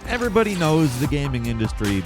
Everybody knows the gaming industry,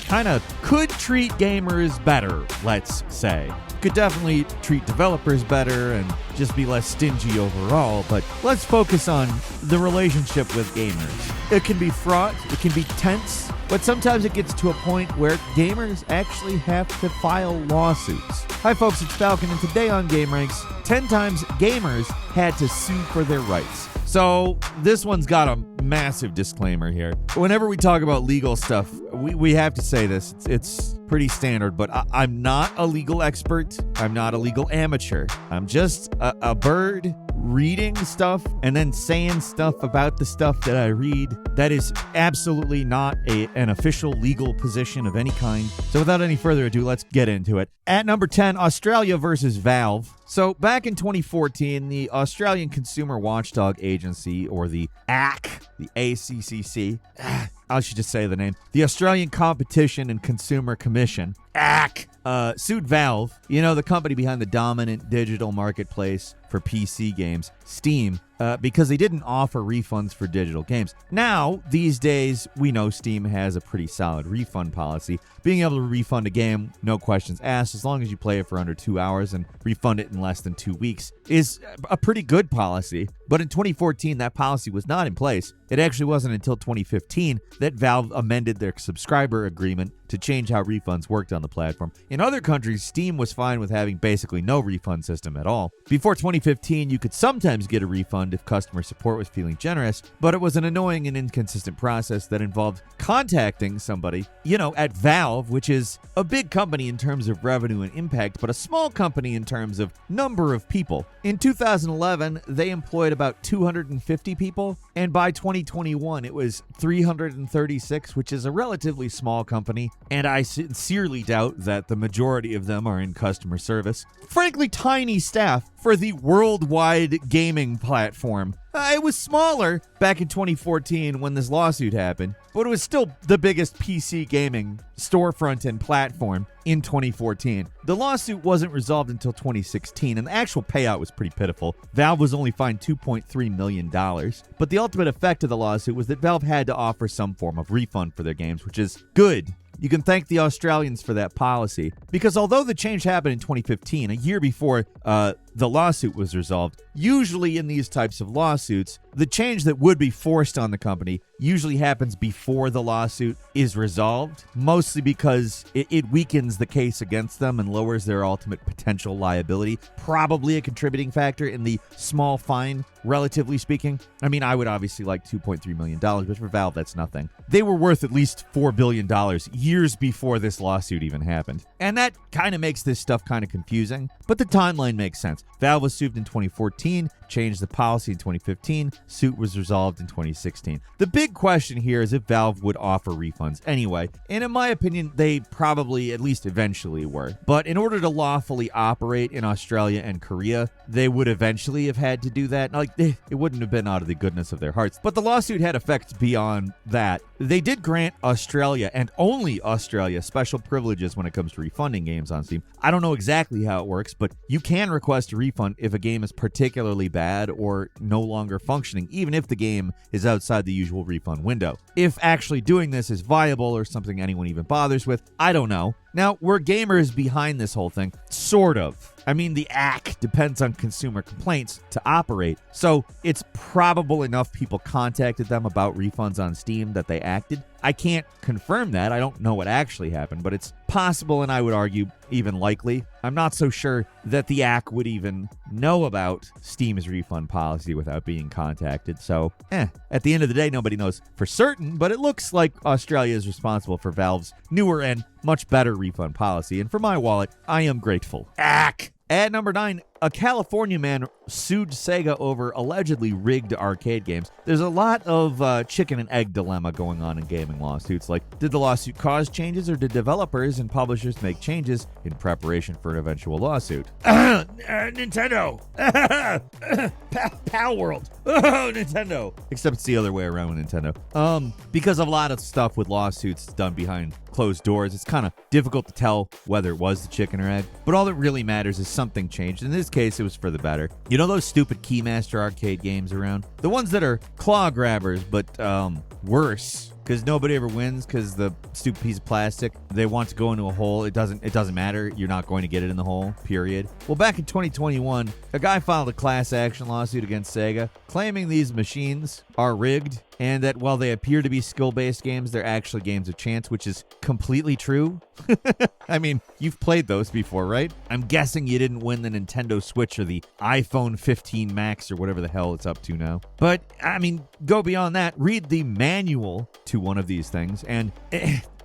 kind of could treat gamers better, let's say. Could definitely treat developers better and just be less stingy overall, but let's focus on the relationship with gamers. It can be fraught, it can be tense, but sometimes it gets to a point where gamers actually have to file lawsuits. Hi folks, it's Falcon, and today on gameranx, 10 times gamers had to sue for their rights. So this one's got a massive disclaimer here. Whenever we talk about legal stuff, we have to say this. It's pretty standard, but I'm not a legal expert. I'm not a legal amateur. I'm just a bird reading stuff and then saying stuff about the stuff that I read. That is absolutely not an official legal position of any kind. So without any further ado, let's get into it. At number 10, Australia versus Valve. So back in 2014, the Australian Consumer Watchdog Agency, or the ACC, the ACCC, I should just say the name, the Australian Competition and Consumer Commission, ACC, sued Valve, the company behind the dominant digital marketplace for PC games, Steam, because they didn't offer refunds for digital games. Now, these days, we know Steam has a pretty solid refund policy. Being able to refund a game, no questions asked, as long as you play it for under 2 hours and refund it in less than 2 weeks, is a pretty good policy. But in 2014, that policy was not in place. It actually wasn't until 2015 that Valve amended their subscriber agreement to change how refunds worked on the platform. In other countries, Steam was fine with having basically no refund system at all. Before 2015, you could sometimes get a refund if customer support was feeling generous, but it was an annoying and inconsistent process that involved contacting somebody, at Valve, which is a big company in terms of revenue and impact, but a small company in terms of number of people. In 2011, they employed about 250 people, and by 2021, it was 336, which is a relatively small company, and I sincerely doubt that the majority of them are in customer service. Frankly, tiny staff for the worldwide gaming platform. It was smaller back in 2014 when this lawsuit happened, but it was still the biggest PC gaming storefront and platform in 2014. The lawsuit wasn't resolved until 2016, and the actual payout was pretty pitiful. Valve was only fined $2.3 million, but the ultimate effect of the lawsuit was that Valve had to offer some form of refund for their games, which is good. You can thank the Australians for that policy, because although the change happened in 2015, a year before the lawsuit was resolved, usually in these types of lawsuits, the change that would be forced on the company usually happens before the lawsuit is resolved, mostly because it weakens the case against them and lowers their ultimate potential liability. Probably a contributing factor in the small fine, relatively speaking. I mean, I would obviously like $2.3 million, but for Valve, that's nothing. They were worth at least $4 billion years before this lawsuit even happened. And that kind of makes this stuff kind of confusing, but the timeline makes sense. Valve was sued in 2014, changed the policy in 2015, suit was resolved in 2016. The big question here is if Valve would offer refunds anyway, and in my opinion, they probably at least eventually were. But in order to lawfully operate in Australia and Korea, they would eventually have had to do that. It wouldn't have been out of the goodness of their hearts. But the lawsuit had effects beyond that. They did grant Australia, and only Australia, special privileges when it comes to refunding games on Steam. I don't know exactly how it works, but you can request a refund if a game is particularly bad or no longer functioning, even if the game is outside the usual refund window. If actually doing this is viable or something anyone even bothers with, I don't know. Now, were gamers behind this whole thing? Sort of. I mean, the ACC depends on consumer complaints to operate, so it's probable enough people contacted them about refunds on Steam that they acted. I can't confirm that. I don't know what actually happened, but it's possible, and I would argue even likely. I'm not so sure that the ACC would even know about Steam's refund policy without being contacted, so at the end of the day, nobody knows for certain, but it looks like Australia is responsible for Valve's newer and much better refund policy, and for my wallet, I am grateful. ACC! At number 9, a California man sued Sega over allegedly rigged arcade games. There's a lot of chicken and egg dilemma going on in gaming lawsuits. Like, did the lawsuit cause changes, or did developers and publishers make changes in preparation for an eventual lawsuit? Nintendo! Pal World! Nintendo! Except it's the other way around with Nintendo. Because of a lot of stuff with lawsuits done behind closed doors, it's kind of difficult to tell whether it was the chicken or egg. But all that really matters is something changed. In this case, it was for the better. You know those stupid Keymaster arcade games around? The ones that are claw grabbers, but worse. Because nobody ever wins because the stupid piece of plastic, they want to go into a hole. It doesn't matter. You're not going to get it in the hole, period. Well, back in 2021, a guy filed a class action lawsuit against Sega, claiming these machines are rigged and that while they appear to be skill-based games, they're actually games of chance, which is completely true. I mean, you've played those before, right? I'm guessing you didn't win the Nintendo Switch or the iPhone 15 Max or whatever the hell it's up to now. But, I mean, go beyond that. Read the manual to one of these things, and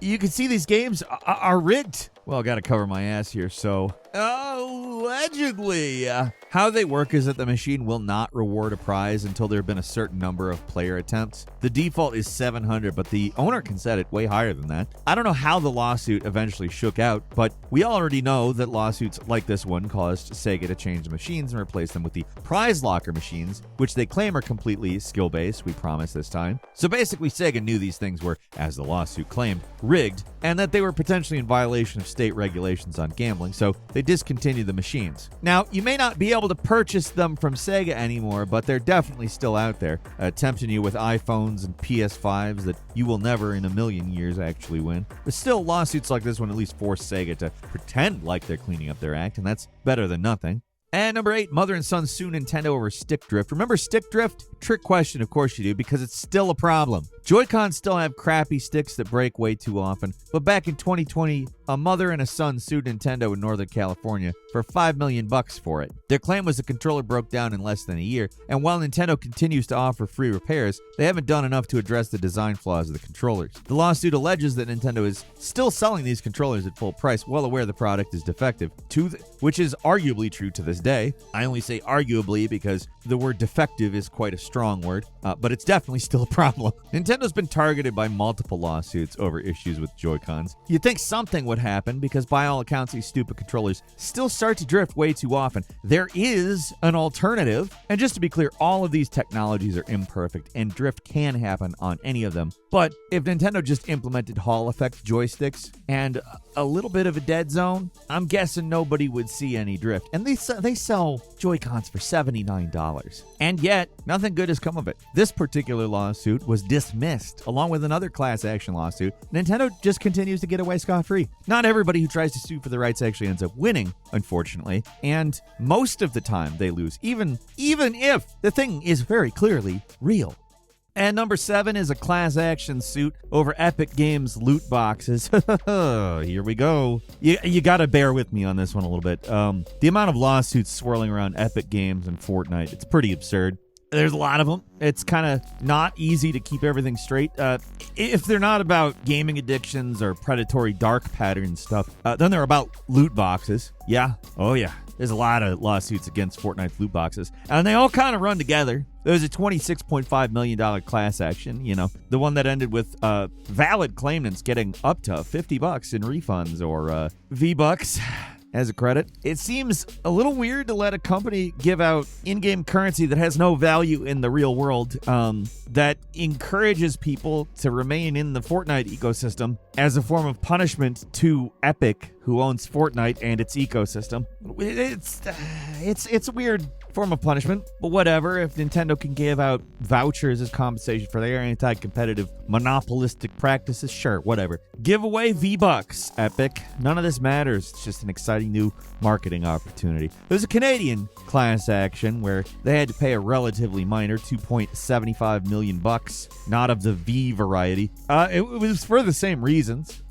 you can see these games are rigged. Well, I got to cover my ass here, so allegedly. How they work is that the machine will not reward a prize until there have been a certain number of player attempts. The default is 700, but the owner can set it way higher than that. I don't know how the lawsuit eventually shook out, but we already know that lawsuits like this one caused Sega to change the machines and replace them with the prize locker machines, which they claim are completely skill-based, we promise this time. So basically, Sega knew these things were, as the lawsuit claimed, rigged, and that they were potentially in violation of state regulations on gambling, so they discontinued the machines. Now, you may not be able to purchase them from Sega anymore, but they're definitely still out there, tempting you with iPhones and PS5s that you will never in a million years actually win. But still, lawsuits like this one at least force Sega to pretend like they're cleaning up their act, and that's better than nothing. And number 8, mother and son sue Nintendo over stick drift. Remember stick drift? Trick question, of course you do, because it's still a problem. Joy-Cons still have crappy sticks that break way too often, but back in 2020, a mother and a son sued Nintendo in Northern California for $5 million for it. Their claim was the controller broke down in less than a year, and while Nintendo continues to offer free repairs, they haven't done enough to address the design flaws of the controllers. The lawsuit alleges that Nintendo is still selling these controllers at full price, well aware the product is defective, which is arguably true to this day. I only say arguably because the word defective is quite a strong word, but it's definitely still a problem. Nintendo's been targeted by multiple lawsuits over issues with Joy-Cons. You'd think something would happen because by all accounts these stupid controllers still start to drift way too often. There is an alternative, and just to be clear, all of these technologies are imperfect and drift can happen on any of them. But if Nintendo just implemented Hall effect joysticks and a little bit of a dead zone, I'm guessing nobody would see any drift. And they sell Joy-Cons for $79. And yet, nothing good has come of it. This particular lawsuit was dismissed, along with another class action lawsuit. Nintendo just continues to get away scot-free. Not everybody who tries to sue for the rights actually ends up winning, unfortunately. And most of the time they lose, even if the thing is very clearly real. And number 7 is a class action suit over Epic Games loot boxes. Here we go. You gotta bear with me on this one a little bit. The amount of lawsuits swirling around Epic Games and Fortnite, it's pretty absurd. There's a lot of them. It's kind of not easy to keep everything straight. If they're not about gaming addictions or predatory dark pattern stuff, then they're about loot boxes. Yeah. Oh, yeah. There's a lot of lawsuits against Fortnite's loot boxes, and they all kind of run together. There was a $26.5 million class action, the one that ended with valid claimants getting up to $50 in refunds or V-Bucks as a credit. It seems a little weird to let a company give out in-game currency that has no value in the real world, that encourages people to remain in the Fortnite ecosystem as a form of punishment to Epic, who owns Fortnite and its ecosystem. It's a weird form of punishment, but whatever. If Nintendo can give out vouchers as compensation for their anti-competitive monopolistic practices, sure, whatever. Give away V-Bucks, Epic. None of this matters. It's just an exciting new marketing opportunity. There's a Canadian class action where they had to pay a relatively minor $2.75 million, not of the V variety. It was for the same reasons.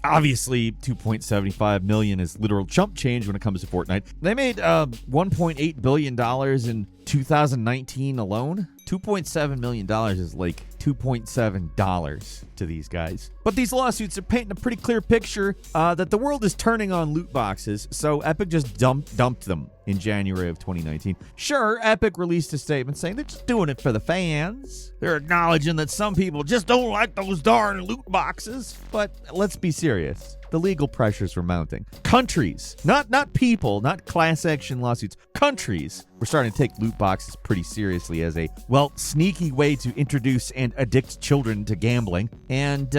Obviously, $2.75 million is literal chump change when it comes to Fortnite. They made $1.8 billion in 2019 alone. $2.7 million is like $2.7 to these guys. But these lawsuits are painting a pretty clear picture that the world is turning on loot boxes, so Epic just dumped them in January of 2019. Sure, Epic released a statement saying they're just doing it for the fans. They're acknowledging that some people just don't like those darn loot boxes. But let's be serious. The legal pressures were mounting. Countries, not people, not class action lawsuits, countries were starting to take loot boxes pretty seriously as a, sneaky way to introduce and addict children to gambling. And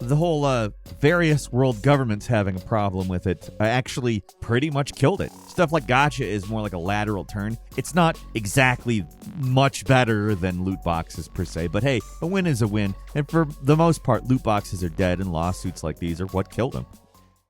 the whole various world governments having a problem with it actually pretty much killed it. Stuff like gacha is more like a lateral turn. It's not exactly much better than loot boxes per se, but hey, a win is a win. And for the most part, loot boxes are dead, and lawsuits like these are what killed them.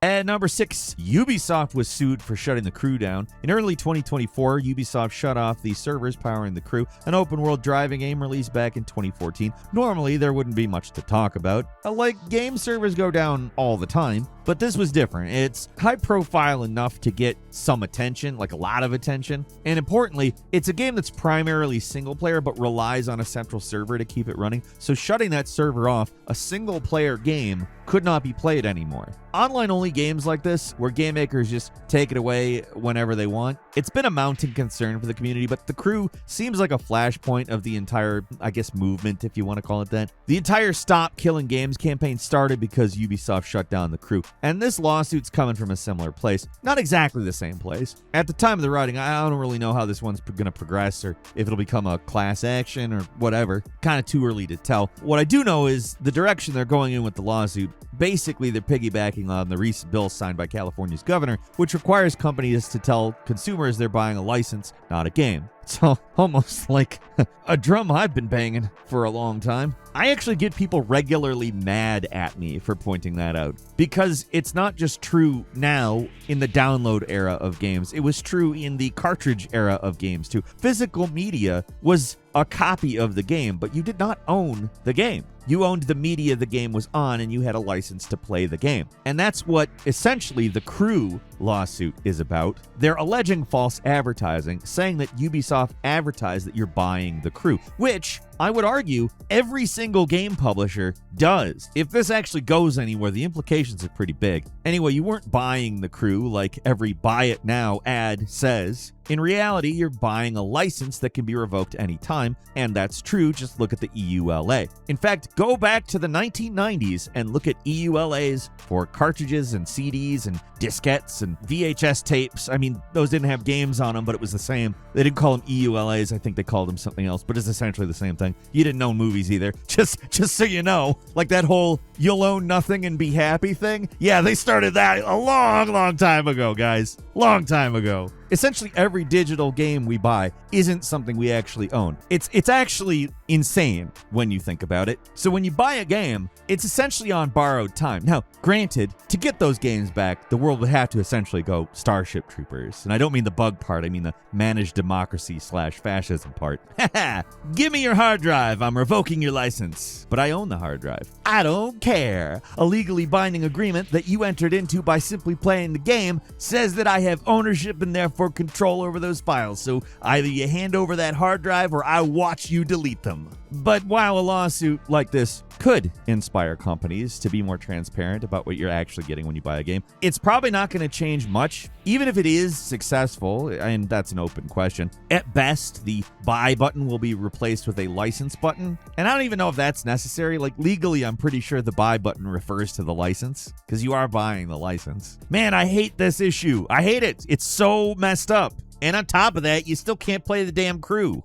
At number 6, Ubisoft was sued for shutting the crew down. In early 2024, Ubisoft shut off the servers powering the crew, an open-world driving game released back in 2014. Normally, there wouldn't be much to talk about. Like, game servers go down all the time, but this was different. It's high-profile enough to get some attention, like a lot of attention. And importantly, it's a game that's primarily single-player, but relies on a central server to keep it running. So shutting that server off, a single-player game could not be played anymore. Online-only games like this, where game makers just take it away whenever they want, it's been a mounting concern for the community, but the crew seems like a flashpoint of the entire, I guess, movement, if you want to call it that. The entire Stop Killing Games campaign started because Ubisoft shut down the crew, and this lawsuit's coming from a similar place. Not exactly the same place. At the time of the writing, I don't really know how this one's going to progress, or if it'll become a class action or whatever. Kind of too early to tell. What I do know is the direction they're going in with the lawsuit. Basically, they're piggybacking on the recent bill signed by California's governor, which requires companies to tell consumers they're buying a license, not a game. So, almost like a drum I've been banging for a long time. I actually get people regularly mad at me for pointing that out, because it's not just true now in the download era of games. It was true in the cartridge era of games too. Physical media was a copy of the game, but you did not own the game. You owned the media the game was on, and you had a license to play the game. And that's what essentially the Crew lawsuit is about. They're alleging false advertising, saying that Ubisoft advertised that you're buying the Crew, which I would argue every single game publisher does. If this actually goes anywhere, the implications are pretty big. Anyway, you weren't buying the Crew like every buy it now ad says. In reality, you're buying a license that can be revoked anytime, and that's true. Just look at the EULA. In fact, go back to the 1990s and look at EULAs for cartridges and CDs and diskettes and VHS tapes. I mean, those didn't have games on them, but it was the same. They didn't call them EULAs. I think they called them something else, but it's essentially the same thing. You didn't own movies either. Just so you know, like that whole you'll own nothing and be happy thing. Yeah, they started that a long time ago, guys. Long time ago. Essentially, every digital game we buy isn't something we actually own. It's actually insane when you think about it. So when you buy a game, it's essentially on borrowed time. Now, granted, to get those games back, the world would have to essentially go Starship Troopers. And I don't mean the bug part, I mean the managed democracy/fascism part. Haha, give me your hard drive, I'm revoking your license. But I own the hard drive. I don't care. A legally binding agreement that you entered into by simply playing the game says that I have ownership and therefore control over those files. So either you hand over that hard drive or I watch you delete them. But while a lawsuit like this could inspire companies to be more transparent about what you're actually getting when you buy a game, it's probably not going to change much, even if it is successful, and that's an open question. At best, the buy button will be replaced with a license button, and I don't even know if that's necessary. Like, legally, I'm pretty sure the buy button refers to the license, because you are buying the license. Man, I hate this issue. I hate it. It's so messed up. And on top of that, you still can't play the damn Crew.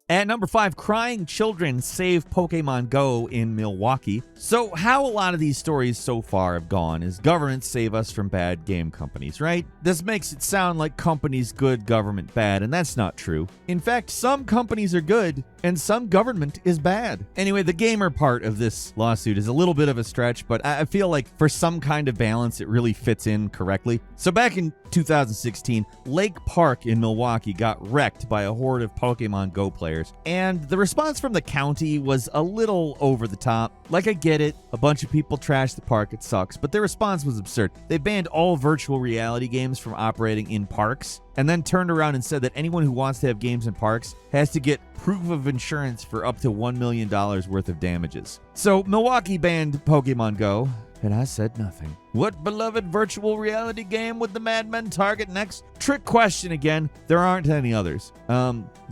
At number 5, crying children save Pokemon Go in Milwaukee. So how a lot of these stories so far have gone is governments save us from bad game companies, right? This makes it sound like companies good, government bad, and that's not true. In fact, some companies are good and some government is bad. Anyway, the gamer part of this lawsuit is a little bit of a stretch, but I feel like for some kind of balance, it really fits in correctly. So back in 2016, Lake Park in Milwaukee got wrecked by a horde of Pokemon Go players, and the response from the county was a little over the top. Like, I get it, a bunch of people trashed the park, it sucks, but their response was absurd. They banned all virtual reality games from operating in parks, and then turned around and said that anyone who wants to have games in parks has to get proof of insurance for up to $1 million worth of damages. So Milwaukee banned Pokemon Go, and I said nothing. What beloved virtual reality game would the madmen target next? Trick question again. There aren't any others.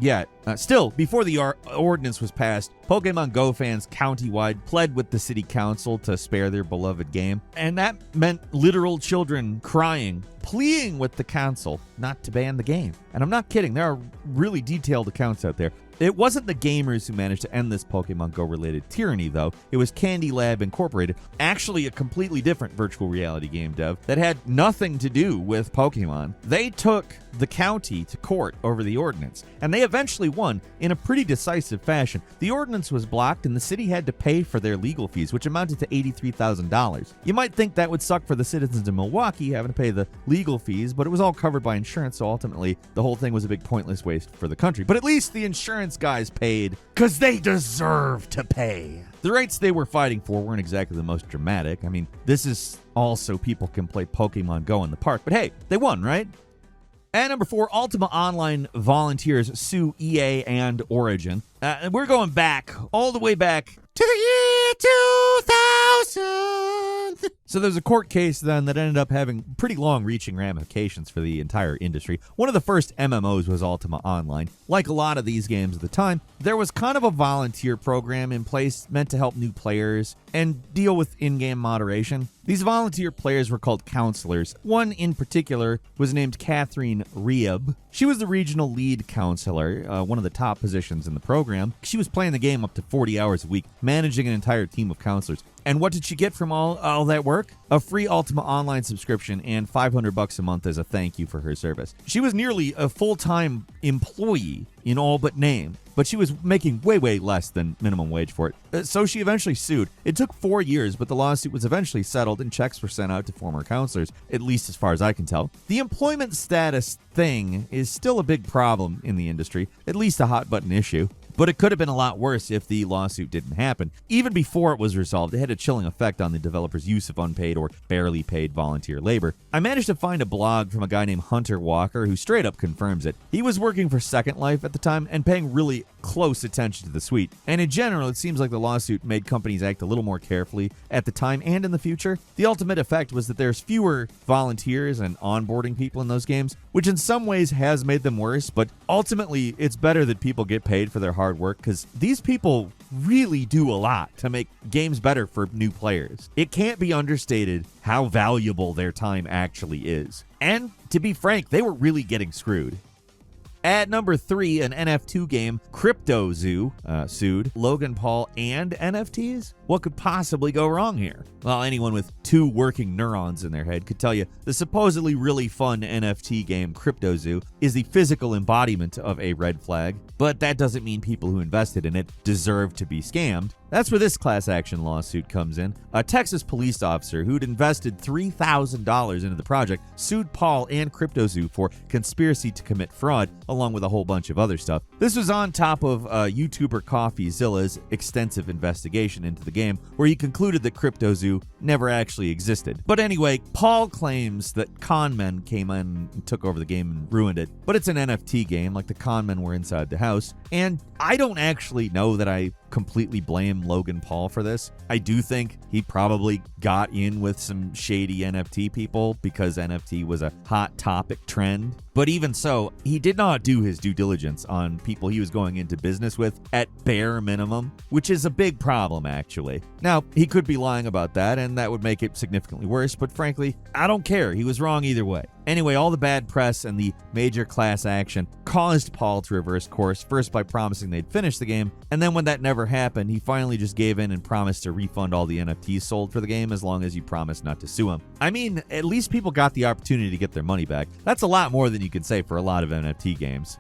Yet. Still, before the ordinance was passed, Pokemon Go fans countywide pled with the city council to spare their beloved game. And that meant literal children crying, pleading with the council not to ban the game. And I'm not kidding. There are really detailed accounts out there. It wasn't the gamers who managed to end this Pokemon Go related tyranny, though. It was Candy Lab Incorporated, actually a completely different virtual reality game dev that had nothing to do with Pokemon. They took the county to court over the ordinance, and they eventually won in a pretty decisive fashion. The ordinance was blocked, and the city had to pay for their legal fees, which amounted to $83,000. You might think that would suck for the citizens of Milwaukee having to pay the legal fees, but it was all covered by insurance, so ultimately the whole thing was a big pointless waste for the country. But at least the insurance guys paid, because they deserve to pay. The rights they were fighting for weren't exactly the most dramatic. I mean, this is also people can play Pokemon Go in the park, but hey, they won, right? At number 4, Ultima Online volunteers sue EA and Origin. We're going back, all the way back to the year 2000. So there's a court case then that ended up having pretty long-reaching ramifications for the entire industry. One of the first MMOs was Ultima Online. Like a lot of these games at the time, there was kind of a volunteer program in place meant to help new players and deal with in-game moderation. These volunteer players were called counselors. One in particular was named Catherine Rieb. She was the regional lead counselor, one of the top positions in the program. She was playing the game up to 40 hours a week, managing an entire team of counselors. And what did she get from all that work? A free Ultima Online subscription and $500 a month as a thank you for her service. She was nearly a full-time employee in all but name, but she was making way less than minimum wage for it. So she eventually sued. It took 4 years, but the lawsuit was eventually settled and checks were sent out to former counselors, at least as far as I can tell. The employment status thing is still a big problem in the industry, at least a hot-button issue. But it could have been a lot worse if the lawsuit didn't happen. Even before it was resolved, it had a chilling effect on the developer's use of unpaid or barely paid volunteer labor. I managed to find a blog from a guy named Hunter Walker who straight up confirms it. He was working for Second Life at the time and paying really close attention to the suite. And in general, it seems like the lawsuit made companies act a little more carefully at the time and in the future. The ultimate effect was that there's fewer volunteers and onboarding people in those games, which in some ways has made them worse, but ultimately it's better that people get paid for their hard work because these people really do a lot to make games better for new players. It can't be understated how valuable their time actually is. And to be frank, they were really getting screwed. At number 3, an NF2 game, CryptoZoo, sued Logan Paul and NFTs? What could possibly go wrong here? Well, anyone with 2 working neurons in their head could tell you the supposedly really fun NFT game CryptoZoo is the physical embodiment of a red flag, but that doesn't mean people who invested in it deserve to be scammed. That's where this class action lawsuit comes in. A Texas police officer who'd invested $3,000 into the project sued Paul and CryptoZoo for conspiracy to commit fraud, along with a whole bunch of other stuff. This was on top of YouTuber CoffeeZilla's extensive investigation into the game, where he concluded that CryptoZoo never actually existed. But anyway, Paul claims that con men came in and took over the game and ruined it. But it's an NFT game, like the con men were inside the house. And I don't actually know that I completely blame Logan Paul for this. I do think he probably got in with some shady NFT people because NFT was a hot topic trend. But even so, he did not do his due diligence on people he was going into business with at bare minimum, which is a big problem, actually. Now, he could be lying about that, and that would make it significantly worse, but frankly, I don't care. He was wrong either way. Anyway, all the bad press and the major class action caused Paul to reverse course, first by promising they'd finish the game, and then when that never happened, he finally just gave in and promised to refund all the NFTs sold for the game as long as you promised not to sue him. I mean, at least people got the opportunity to get their money back. That's a lot more than you can say for a lot of NFT games.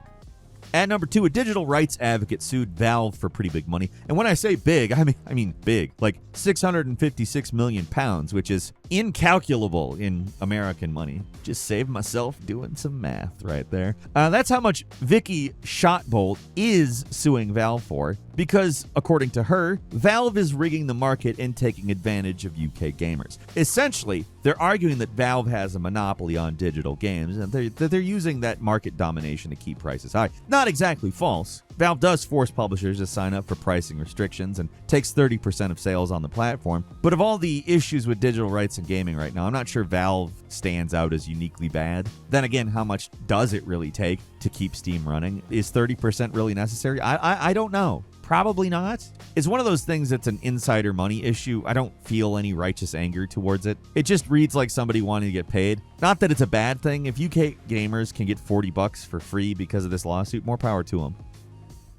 At number 2, a digital rights advocate sued Valve for pretty big money. And when I say big, I mean big, like £656 million, which is incalculable in American money. Just saved myself doing some math right there. That's how much Vicky Shotbolt is suing Valve for, because according to her, Valve is rigging the market and taking advantage of UK gamers. Essentially, they're arguing that Valve has a monopoly on digital games and that they're using that market domination to keep prices high. Not exactly false. Valve does force publishers to sign up for pricing restrictions and takes 30% of sales on the platform. But of all the issues with digital rights in gaming right now, I'm not sure Valve stands out as uniquely bad. Then again, how much does it really take to keep Steam running? Is 30% really necessary? I don't know. Probably not. It's one of those things that's an insider money issue. I don't feel any righteous anger towards it. It just reads like somebody wanting to get paid. Not that it's a bad thing. If UK gamers can get $40 for free because of this lawsuit, more power to them.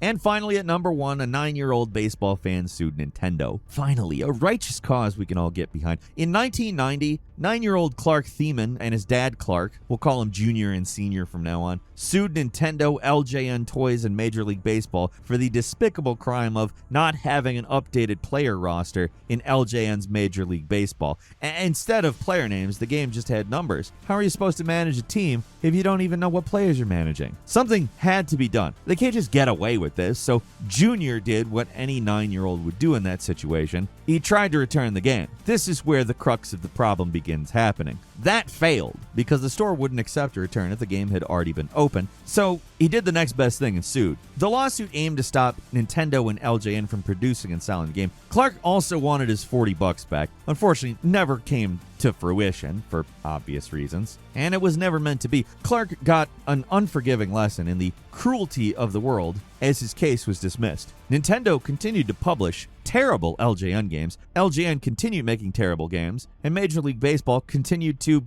And finally, at number 1, a 9-year-old baseball fan sued Nintendo. Finally, a righteous cause we can all get behind. In 1990, 9-year-old Clark Thiemann and his dad Clark, we'll call him Junior and Senior from now on, sued Nintendo, LJN Toys, and Major League Baseball for the despicable crime of not having an updated player roster in LJN's Major League Baseball. Instead of player names, the game just had numbers. How are you supposed to manage a team if you don't even know what players you're managing? Something had to be done. They can't just get away with this, so Junior did what any 9-year-old would do in that situation. He tried to return the game. This is where the crux of the problem begins happening. That failed because the store wouldn't accept a return if the game had already been open, so he did the next best thing and sued. The lawsuit aimed to stop Nintendo and LJN from producing and selling the game. Clark also wanted his $40 back. Unfortunately, never came to fruition for obvious reasons, and it was never meant to be. Clark got an unforgiving lesson in the cruelty of the world as his case was dismissed. Nintendo continued to publish terrible LJN games. LJN continued making terrible games, and Major League Baseball continued to,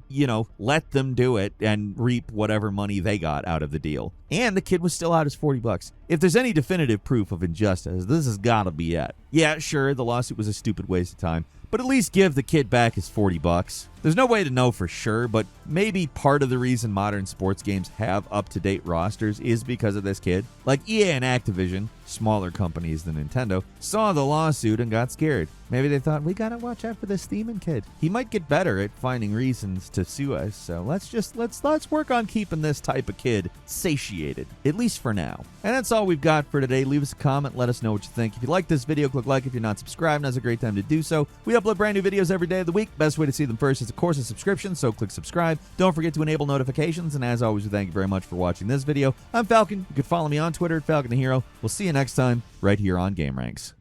let them do it and reap whatever money they got out of the deal. And the kid was still out his $40. If there's any definitive proof of injustice, this has gotta be it. Yeah, sure, the lawsuit was a stupid waste of time, but at least give the kid back his $40. There's no way to know for sure, but maybe part of the reason modern sports games have up-to-date rosters is because of this kid. Like EA and Activision, smaller companies than Nintendo, saw the lawsuit and got scared. Maybe they thought, we gotta watch out for this Thiemann kid. He might get better at finding reasons to sue us, so let's work on keeping this type of kid satiated, at least for now. And that's all we've got for today. Leave us a comment, let us know what you think. If you like this video, click like. If you're not subscribed, now's a great time to do so. We upload brand new videos every day of the week. Best way to see them first is, of course, a subscription, so click subscribe. Don't forget to enable notifications, and as always, we thank you very much for watching this video. I'm Falcon. You can follow me on Twitter at Falcon the Hero. We'll see you next time right here on GameRanx.